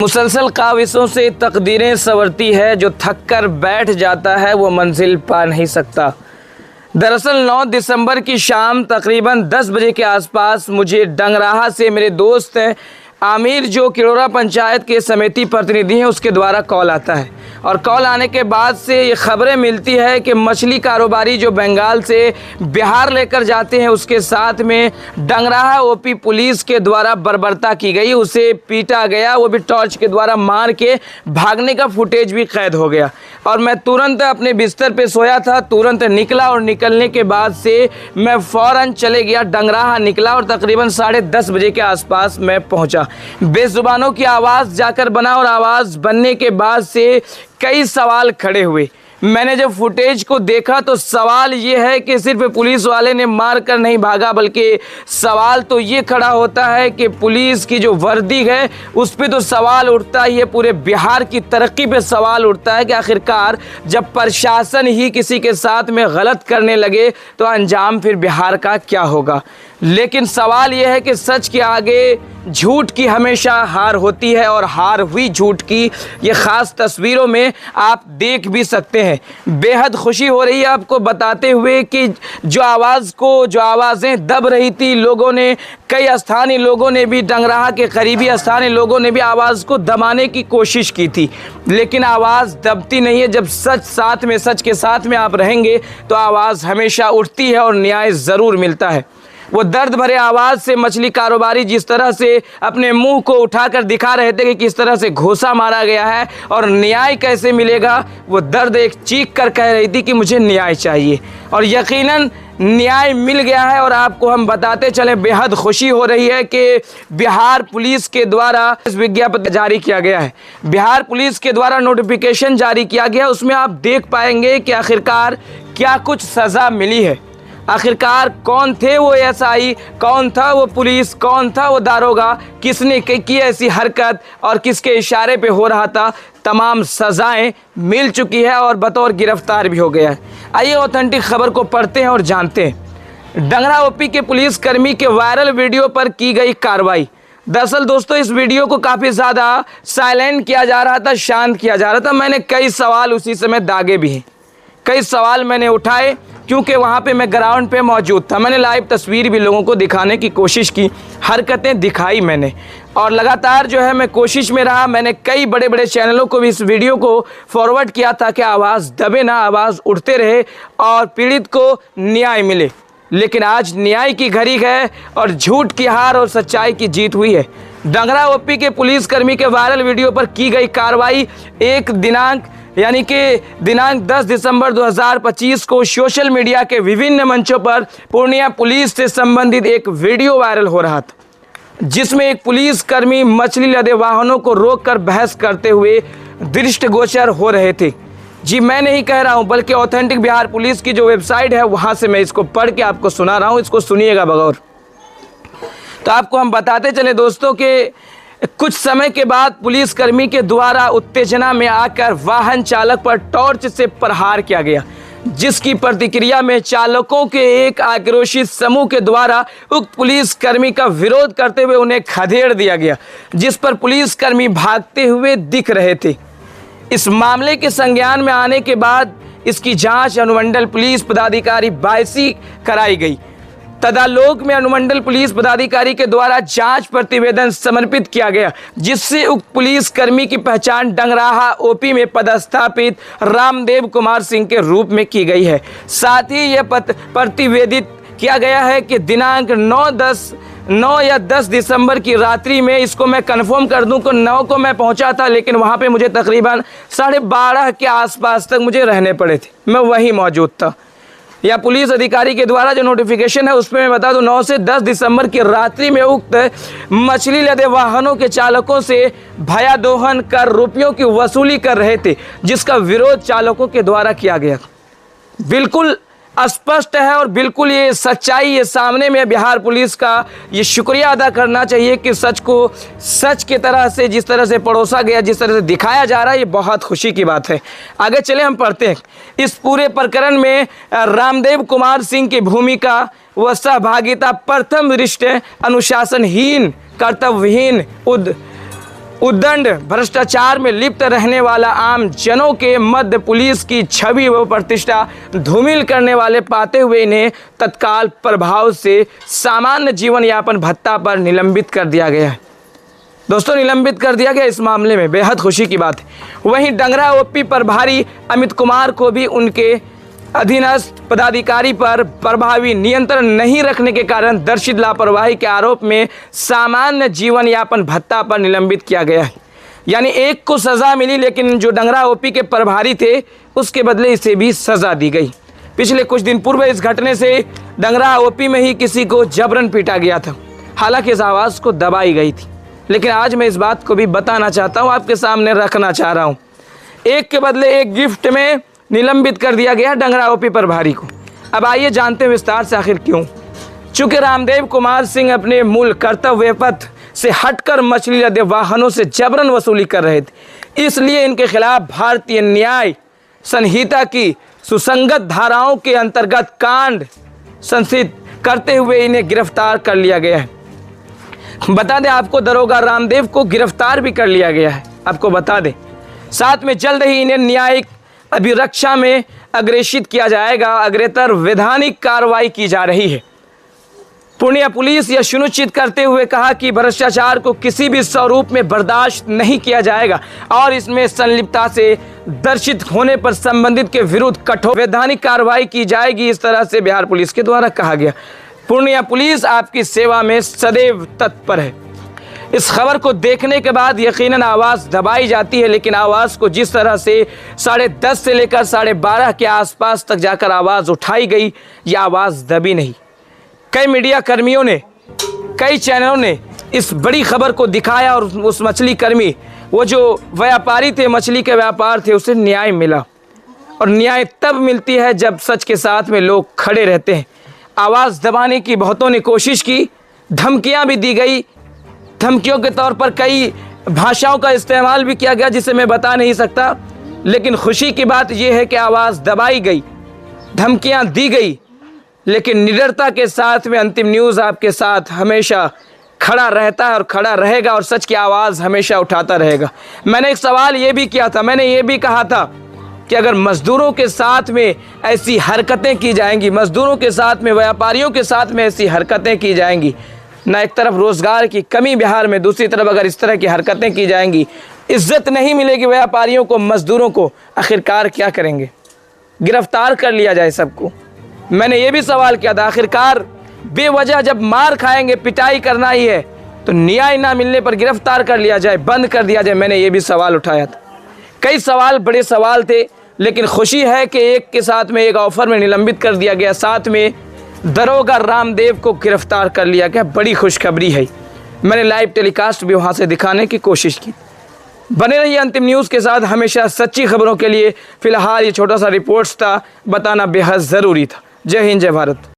मुसलसल काविशों से तकदीरें संवरती है, जो थक कर बैठ जाता है वो मंजिल पा नहीं सकता। दरअसल 9 दिसंबर की शाम तकरीबन 10 बजे के आसपास मुझे डंगराहा से मेरे दोस्त आमिर, जो किरोड़ा पंचायत के समिति प्रतिनिधि हैं, उसके द्वारा कॉल आता है। और कॉल आने के बाद से ये खबरें मिलती है कि मछली कारोबारी जो बंगाल से बिहार लेकर जाते हैं, उसके साथ में डंगराहा ओपी पुलिस के द्वारा बर्बरता की गई, उसे पीटा गया, वो भी टॉर्च के द्वारा मार के भागने का फुटेज भी कैद हो गया। और मैं तुरंत अपने बिस्तर पे सोया था, तुरंत निकला और निकलने के बाद से मैं फ़ौरन चले गया, डंगराहा निकला और तकरीबन 10:30 बजे के आसपास मैं पहुंचा। बेजुबानों की आवाज़ जाकर बना और आवाज़ बनने के बाद से कई सवाल खड़े हुए। मैंने जब फुटेज को देखा तो सवाल ये है कि सिर्फ पुलिस वाले ने मार कर नहीं भागा, बल्कि सवाल तो ये खड़ा होता है कि पुलिस की जो वर्दी है उस पर तो सवाल उठता ही है, पूरे बिहार की तरक्की पे सवाल उठता है कि आखिरकार जब प्रशासन ही किसी के साथ में गलत करने लगे तो अंजाम फिर बिहार का क्या होगा। लेकिन सवाल यह है कि सच के आगे झूठ की हमेशा हार होती है, और हार हुई झूठ की ये ख़ास तस्वीरों में आप देख भी सकते हैं। बेहद खुशी हो रही है आपको बताते हुए कि जो आवाज़ें दब रही थी, लोगों ने, कई स्थानीय लोगों ने भी, डंगराहा के करीबी स्थानीय लोगों ने भी आवाज़ को दबाने की कोशिश की थी, लेकिन आवाज़ दबती नहीं है। जब सच के साथ में आप रहेंगे तो आवाज़ हमेशा उठती है और न्याय ज़रूर मिलता है। वो दर्द भरे आवाज़ से मछली कारोबारी जिस तरह से अपने मुंह को उठाकर दिखा रहे थे कि किस तरह से घोंसा मारा गया है और न्याय कैसे मिलेगा, वो दर्द एक चीख कर कह रही थी कि मुझे न्याय चाहिए, और यकीनन न्याय मिल गया है। और आपको हम बताते चले, बेहद खुशी हो रही है कि बिहार पुलिस के द्वारा इस विज्ञापन जारी किया गया है, बिहार पुलिस के द्वारा नोटिफिकेशन जारी किया गया। उसमें आप देख पाएंगे कि आखिरकार क्या कुछ सज़ा मिली है, आखिरकार कौन थे वो एसआई, कौन था वो पुलिस, कौन था वो दारोगा, किसने की ऐसी हरकत और किसके इशारे पे हो रहा था। तमाम सज़ाएं मिल चुकी है और बतौर गिरफ्तार भी हो गया है। आइए ऑथेंटिक खबर को पढ़ते हैं और जानते हैं डंगरा ओपी के पुलिसकर्मी के वायरल वीडियो पर की गई कार्रवाई। दरअसल दोस्तों, इस वीडियो को काफ़ी ज़्यादा साइलेंट किया जा रहा था, शांत किया जा रहा था। मैंने कई सवाल उसी समय दागे भी हैं, कई सवाल मैंने उठाए, क्योंकि वहाँ पे मैं ग्राउंड पे मौजूद था। मैंने लाइव तस्वीर भी लोगों को दिखाने की कोशिश की, हरकतें दिखाई मैंने, और लगातार जो है मैं कोशिश में रहा। मैंने कई बड़े बड़े चैनलों को भी इस वीडियो को फॉरवर्ड किया था कि आवाज़ दबे ना, आवाज़ उठते रहे और पीड़ित को न्याय मिले। लेकिन आज न्याय की घड़ी है और झूठ की हार और सच्चाई की जीत हुई है। डंगरा ओपी के पुलिसकर्मी के वायरल वीडियो पर की गई कार्रवाई दिनांक 10 दिसंबर 2025 को सोशल मीडिया के विभिन्न मंचों पर पूर्णिया पुलिस से संबंधित एक वीडियो वायरल हो रहा था, जिसमें एक पुलिसकर्मी मछली लदे वाहनों को रोककर बहस करते हुए दृष्टिगोचर हो रहे थे। जी, मैं नहीं कह रहा हूं, बल्कि ऑथेंटिक बिहार पुलिस की जो वेबसाइट है वहां से मैं इसको पढ़ के आपको सुना रहा हूं, इसको सुनिएगा बगौर। तो आपको हम बताते चले दोस्तों कि कुछ समय के बाद पुलिसकर्मी के द्वारा उत्तेजना में आकर वाहन चालक पर टॉर्च से प्रहार किया गया, जिसकी प्रतिक्रिया में चालकों के एक आक्रोशित समूह के द्वारा उक्त पुलिसकर्मी का विरोध करते हुए उन्हें खदेड़ दिया गया, जिस पर पुलिसकर्मी भागते हुए दिख रहे थे। इस मामले के संज्ञान में आने के बाद इसकी जांच अनुमंडल पुलिस पदाधिकारी 22 कराई गई। तदालोक में अनुमंडल पुलिस पदाधिकारी के द्वारा जांच प्रतिवेदन समर्पित किया गया, जिससे उक्त पुलिसकर्मी की पहचान डंगराहा ओपी में पदस्थापित रामदेव कुमार सिंह के रूप में की गई है। साथ ही यह प्रतिवेदित किया गया है कि दिनांक 9 या 10 दिसंबर की रात्रि में, इसको मैं कंफर्म कर दूं कि 9 को मैं पहुंचा था, लेकिन वहां पे मुझे तकरीबन 12:30 के आसपास तक मुझे रहने पड़े थे, मैं वहीं मौजूद था। या पुलिस अधिकारी के द्वारा जो नोटिफिकेशन है उसमें मैं बता दूं, 9 से 10 दिसंबर की रात्रि में उक्त मछली लदे वाहनों के चालकों से भयादोहन कर रुपयों की वसूली कर रहे थे, जिसका विरोध चालकों के द्वारा किया गया। बिल्कुल स्पष्ट है और बिल्कुल ये सच्चाई ये सामने में। बिहार पुलिस का ये शुक्रिया अदा करना चाहिए कि सच को सच की तरह से, जिस तरह से परोसा गया, जिस तरह से दिखाया जा रहा है, ये बहुत खुशी की बात है। आगे चले, हम पढ़ते हैं। इस पूरे प्रकरण में रामदेव कुमार सिंह की भूमिका व सहभागिता प्रथम दृष्टया अनुशासनहीन, कर्तव्यहीन, उद्दंड भ्रष्टाचार में लिप्त रहने वाला आम जनों के मध्य पुलिस की छवि व प्रतिष्ठा धूमिल करने वाले पाते हुए इन्हें तत्काल प्रभाव से सामान्य जीवन यापन भत्ता पर निलंबित कर दिया गया है। दोस्तों, निलंबित कर दिया गया, इस मामले में बेहद खुशी की बात है। वहीं डंगरा ओपी प्रभारी अमित कुमार को भी उनके अधीनस्थ पदाधिकारी पर प्रभावी नियंत्रण नहीं रखने के कारण दर्शित लापरवाही के आरोप में सामान्य जीवन यापन भत्ता पर निलंबित किया गया है। यानी एक को सज़ा मिली, लेकिन जो डंगरा ओपी के प्रभारी थे उसके बदले इसे भी सज़ा दी गई। पिछले कुछ दिन पूर्व इस घटने से डंगरा ओपी में ही किसी को जबरन पीटा गया था। हालांकि इस आवाज़ को दबाई गई थी, लेकिन आज मैं इस बात को भी बताना चाहता हूँ, आपके सामने रखना चाह रहा हूँ। एक के बदले एक गिफ्ट में निलंबित कर दिया गया डंगरा ओपी प्रभारी को। अब आइए जानते हैं विस्तार से आखिर क्यों। चूंकि रामदेव कुमार सिंह अपने मूल कर्तव्य पथ से हटकर मछली लदे वाहनों से जबरन वसूली कर रहे थे, इसलिए इनके खिलाफ भारतीय न्याय संहिता की सुसंगत धाराओं के अंतर्गत कांड संसित करते हुए इन्हें गिरफ्तार कर लिया गया है। बता दें आपको, दरोगा रामदेव को गिरफ्तार भी कर लिया गया है, आपको बता दें। साथ में जल्द ही इन्हें न्यायिक अभिरक्षा में अग्रेषित किया जाएगा। अग्रेतर वैधानिक कार्रवाई की जा रही है। पूर्णिया पुलिस यह सुनिश्चित करते हुए कहा कि भ्रष्टाचार को किसी भी स्वरूप में बर्दाश्त नहीं किया जाएगा और इसमें संलिप्तता से दर्शित होने पर संबंधित के विरुद्ध कठोर वैधानिक कार्रवाई की जाएगी। इस तरह से बिहार पुलिस के द्वारा कहा गया। पूर्णिया पुलिस आपकी सेवा में सदैव तत्पर है। इस खबर को देखने के बाद यकीनन आवाज़ दबाई जाती है, लेकिन आवाज़ को जिस तरह से 10:30 से लेकर 12:30 के आसपास तक जाकर आवाज़ उठाई गई, यह आवाज़ दबी नहीं। कई मीडिया कर्मियों ने, कई चैनलों ने इस बड़ी खबर को दिखाया और उस मछली कर्मी, वो जो व्यापारी थे, मछली के व्यापार थे, उसे न्याय मिला। और न्याय तब मिलती है जब सच के साथ में लोग खड़े रहते हैं। आवाज़ दबाने की बहुतों ने कोशिश की, धमकियाँ भी दी गई। धमकियों के तौर पर कई भाषाओं का इस्तेमाल भी किया गया जिसे मैं बता नहीं सकता, लेकिन खुशी की बात यह है कि आवाज़ दबाई गई, धमकियां दी गई, लेकिन निडरता के साथ में अंतिम न्यूज़ आपके साथ हमेशा खड़ा रहता है और खड़ा रहेगा और सच की आवाज़ हमेशा उठाता रहेगा। मैंने एक सवाल ये भी किया था, मैंने ये भी कहा था कि अगर मज़दूरों के साथ में ऐसी हरकतें की जाएंगी, मज़दूरों के साथ में, व्यापारियों के साथ में ऐसी हरकतें की जाएंगी, ना एक तरफ रोज़गार की कमी बिहार में, दूसरी तरफ अगर इस तरह की हरकतें की जाएंगी, इज्जत नहीं मिलेगी व्यापारियों को, मज़दूरों को, आखिरकार क्या करेंगे? गिरफ्तार कर लिया जाए सबको। मैंने ये भी सवाल किया था, आखिरकार बेवजह जब मार खाएंगे, पिटाई करना ही है, तो न्याय ना मिलने पर गिरफ्तार कर लिया जाए, बंद कर दिया जाए। मैंने ये भी सवाल उठाया था। कई सवाल, बड़े सवाल थे, लेकिन खुशी है कि एक के साथ में एक ऑफर में निलंबित कर दिया गया, साथ में दरोगा रामदेव को गिरफ्तार कर लिया गया। बड़ी खुशखबरी है। मैंने लाइव टेलीकास्ट भी वहां से दिखाने की कोशिश की। बने रहिए अंतिम न्यूज़ के साथ, हमेशा सच्ची खबरों के लिए। फिलहाल ये छोटा सा रिपोर्ट्स था, बताना बेहद ज़रूरी था। जय हिंद, जय भारत।